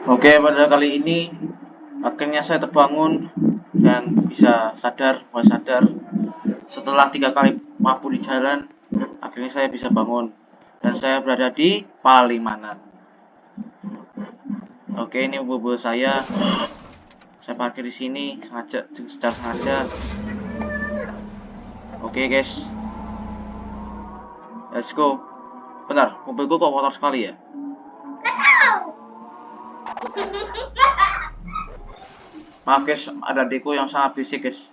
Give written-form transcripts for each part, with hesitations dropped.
Oke, pada kali ini akhirnya saya terbangun dan bisa sadar, mulai sadar. Setelah 3 kali mabuk di jalan, akhirnya saya bisa bangun dan saya berada di Palimanan. Oke, ini mobil saya parkir di sini secara sengaja. Oke guys, let's go. Bentar, mobilku kok kotor sekali ya? Maaf guys, ada adikku yang sangat berisik guys.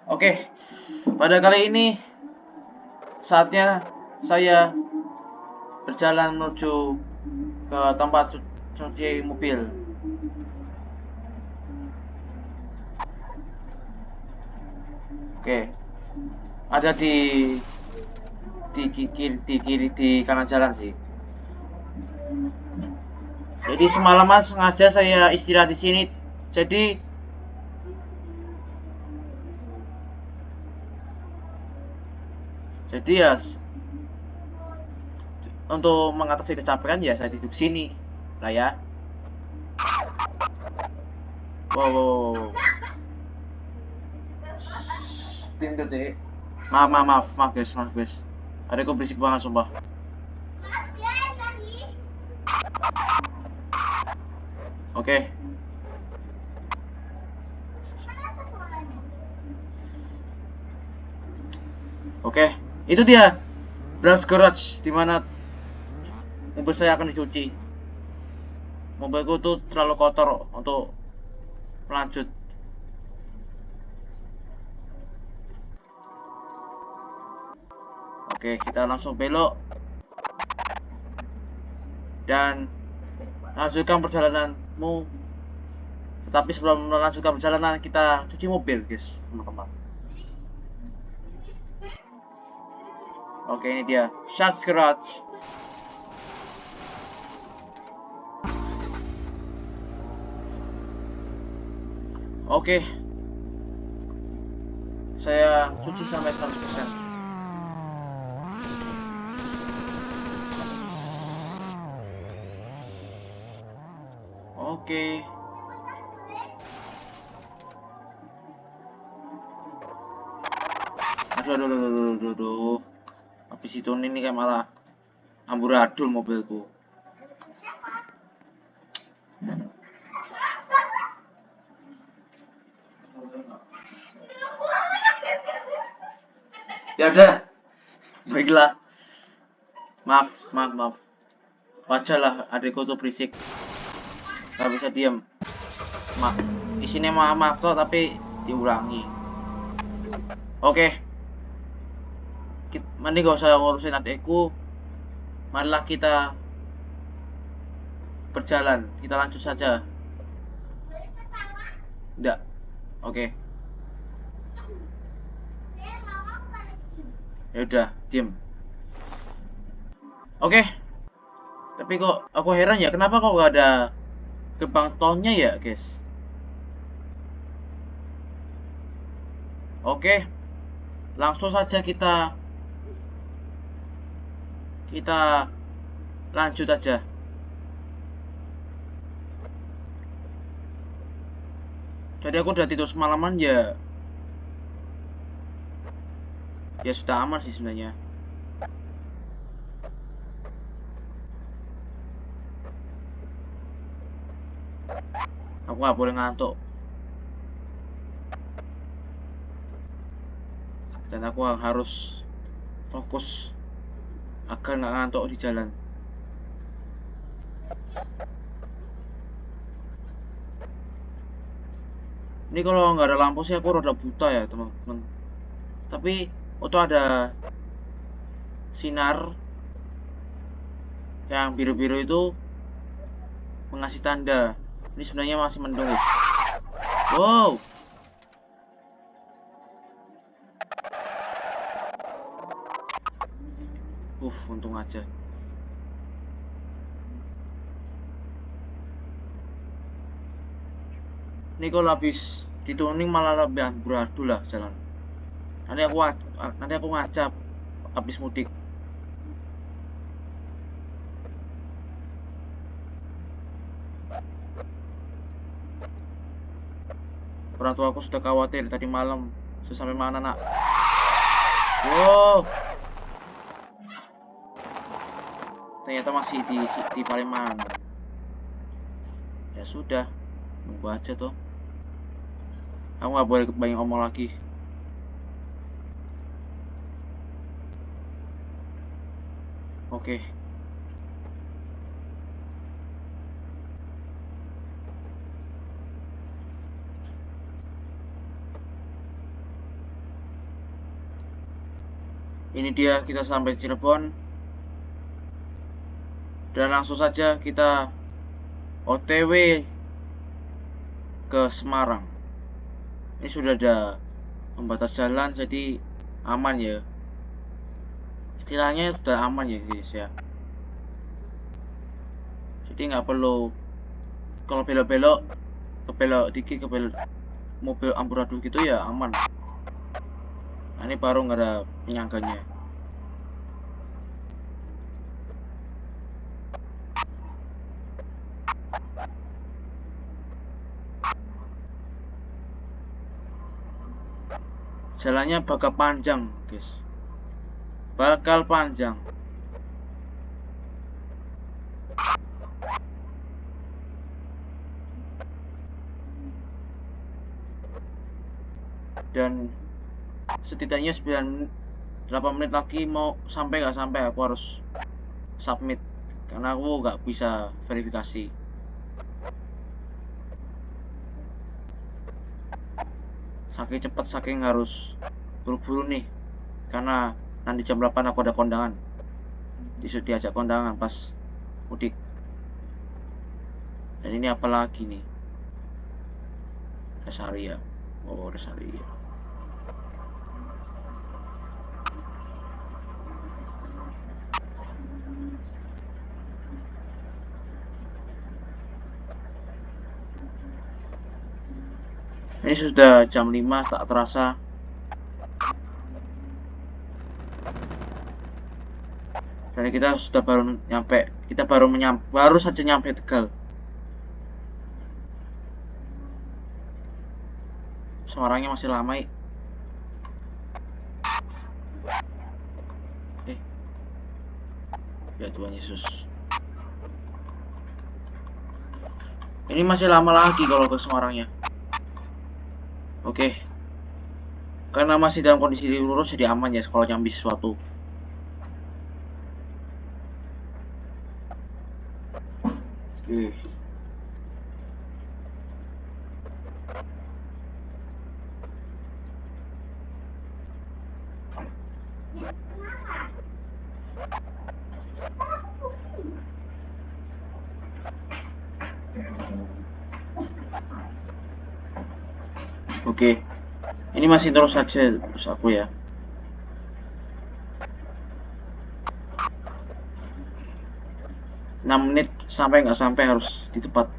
Oke, pada kali ini saatnya saya berjalan menuju ke tempat cuci mobil. Oke, ada di kanan jalan sih. Jadi semalaman sengaja saya istirahat di sini. Jadi ya untuk mengatasi kecapean ya saya tidur sini lah ya. Wow. Tidur deh. Maaf guys. Adekku berisik banget sumpah. Oke. Oke, itu dia Blast Garage di mana mobil saya akan dicuci. Mobilku tuh terlalu kotor untuk melanjut. Oke, kita langsung belok dan lanjutkan perjalananmu. Tetapi sebelum melanjutkan perjalanan, kita cuci mobil, guys, teman-teman. Oke, ini dia Blast Garage. Oke, saya cuci sampai 100%. Oke. Aduh. Habis itu ini kayak malah amburadul mobilku. Ya udah, baiklah. Maaf. Wajar lah, adikku tuh berisik. Gak bisa diem. Di sini maaf tuh, tapi diulangi. Oke. Mending gak usah ngurusin adikku. Marilah kita berjalan. Kita lanjut saja. Enggak. Oke. Ya udah, diem. Oke. Tapi kok aku heran ya, kenapa kok gak ada gerbang tolnya ya, guys? Oke. Langsung saja kita lanjut aja. Jadi aku udah tidur semalaman ya. Ya sudah aman sih sebenarnya. Aku gak boleh ngantuk. Dan aku harus fokus agar nggak ngantuk di jalan. Ini kalau nggak ada lampu sih aku rada buta ya teman-teman. Tapi itu ada sinar yang biru-biru itu mengasih tanda. Ini sebenarnya masih mendung guys. Wow. Untung aja. Ini kalau habis dituning malah lebih amburadul lah jalan. Nanti aku ngacap habis mudik. Orang tua aku sudah khawatir tadi malam. Sudah sampai mana, nak? Wow. Ternyata masih di Paliman. Ya sudah, nunggu aja tuh. Aku nggak boleh banyak ngomong lagi. Oke. Ini dia, kita sampai Cirebon. Dan langsung saja kita OTW ke Semarang. Ini sudah ada pembatas jalan, jadi aman ya. Istilahnya sudah aman ya guys ya. Jadi nggak perlu kalau belok-belok, kebelok dikit, kebelok mobil amburadul gitu ya aman. Nah, ini baru nggak ada penyangganya. Jalannya bakal panjang guys, bakal panjang. Dan setidaknya 8 menit lagi mau sampai nggak sampai aku harus submit karena aku nggak bisa verifikasi. Saking cepat, saking harus buru-buru nih karena nanti jam 8 aku ada kondangan, diajak kondangan pas mudik. Dan ini apa lagi nih, Resaria. Oh, Resaria. Ini sudah jam 5, tak terasa. Dan kita sudah baru saja nyampe Tegal. Suaranya masih lama. Ya Tuhan Yesus. Ini masih lama lagi kalau ke Semarangnya. Oke. Karena masih dalam kondisi lurus jadi aman ya kalau nyambi sesuatu. Oke. Oke. Ini masih terus saja terus aku ya. Enam menit sampai nggak sampai harus di tempat.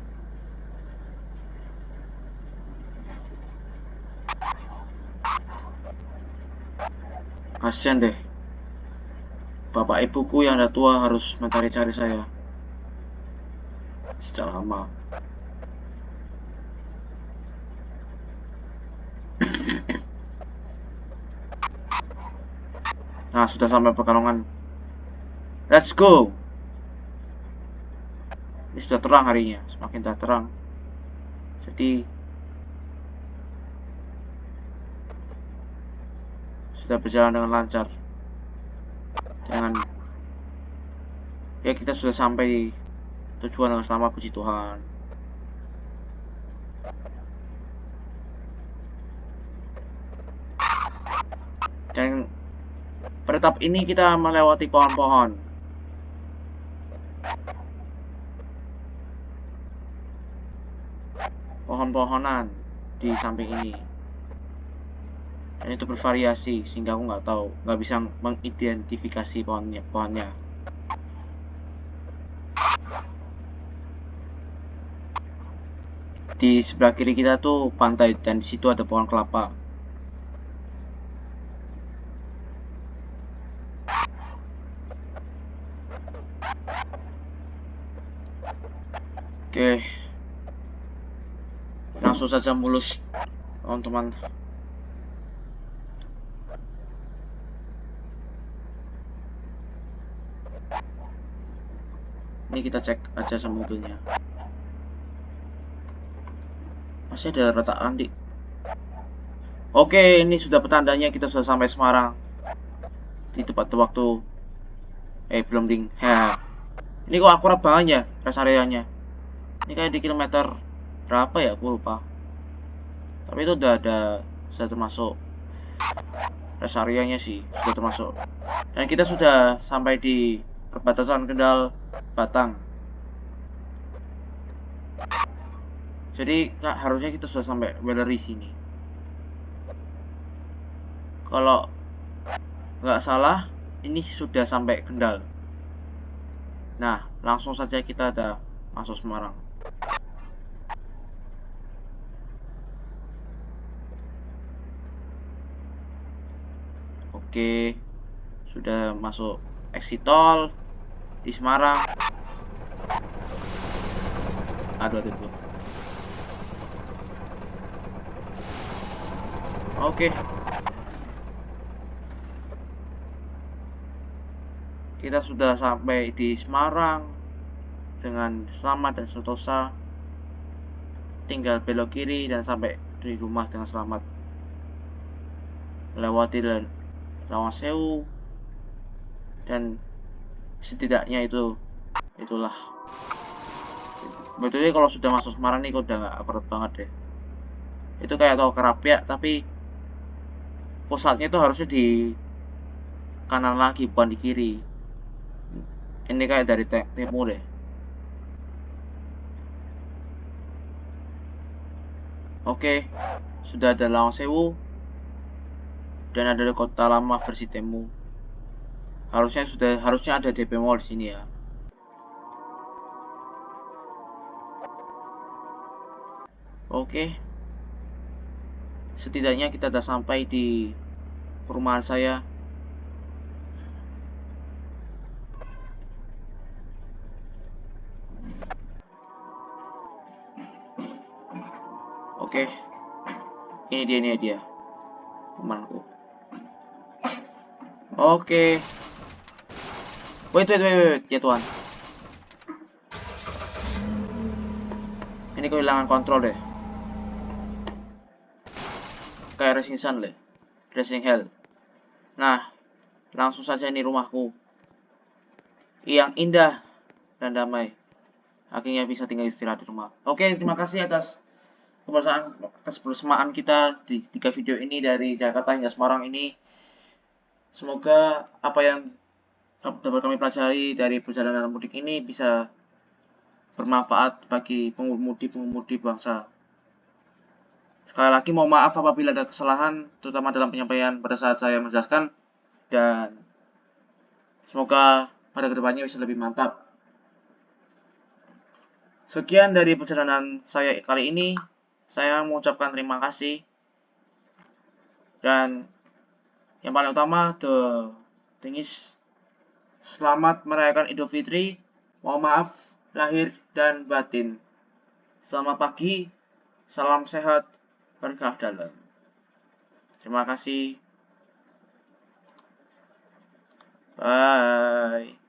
Kasian deh. Bapak ibuku yang udah tua harus mencari-cari saya sejak lama. Nah, sudah sampai Pekalongan. Let's go. Ini sudah terang harinya, semakin tak terang. Jadi sudah berjalan dengan lancar. Ya kita sudah sampai di tujuan dengan selamat, puji Tuhan. Dan pada tahap ini kita melewati pohon-pohon. Pohon-pohonan di samping ini. Dan itu bervariasi sehingga aku nggak bisa mengidentifikasi pohonnya. Di sebelah kiri kita tuh pantai dan di situ ada pohon kelapa. Oke, langsung saja mulus teman-teman. Ini kita cek aja sama mobilnya. Masih ada retakan di. Oke, ini sudah petandanya kita sudah sampai Semarang di tepat waktu. Belum ding. Ya. Ini kok akurat banget ya rest areanya. Ini kayak di kilometer berapa ya, aku lupa. Tapi itu sudah termasuk rest areanya sih, sudah termasuk. Dan kita sudah sampai di perbatasan Kendal Batang. Jadi harusnya kita sudah sampai Weleri sini. Kalau nggak salah, ini sudah sampai Kendal. Nah, langsung saja kita ada masuk Semarang. Oke, sudah masuk exit tol di Semarang. Aduh. Oke. Kita sudah sampai di Semarang dengan selamat dan sentosa. Tinggal belok kiri dan sampai di rumah dengan selamat. Melewati Lawang Sewu dan setidaknya itulah. Betulnya kalau sudah masuk Semarang nih kok udah gak akurat banget deh. Itu kayak tol Kerapiak tapi pusatnya itu harusnya di kanan lagi bukan di kiri. Ini kayak dari timur deh. Oke, sudah ada Lawang Sewu dan ada kota lama versi Temu. Harusnya ada DP Mall di sini ya. Oke. Setidaknya kita sudah sampai di perumahan saya. Oke. Ini dia. Temanku. Oke. Wait. Ya Tuhan. Ini kehilangan kontrol deh. Kayak Racing Sun deh. Racing Hell. Nah, langsung saja ini rumahku. Yang indah dan damai. Akhirnya bisa tinggal istirahat di rumah. Oke, terima kasih atas kebersamaan kita di 3 video ini dari Jakarta hingga Semarang ini. Semoga apa yang dapat kami pelajari dari perjalanan mudik ini bisa bermanfaat bagi pengemudi bangsa. Sekali lagi mohon maaf apabila ada kesalahan, terutama dalam penyampaian pada saat saya menjelaskan, dan semoga pada kedepannya bisa lebih mantap. Sekian dari perjalanan saya kali ini. Saya mengucapkan terima kasih. Dan yang paling utama, selamat merayakan Idul Fitri. Mohon maaf lahir dan batin. Selamat pagi, salam sehat, berkah dalam. Terima kasih. Bye.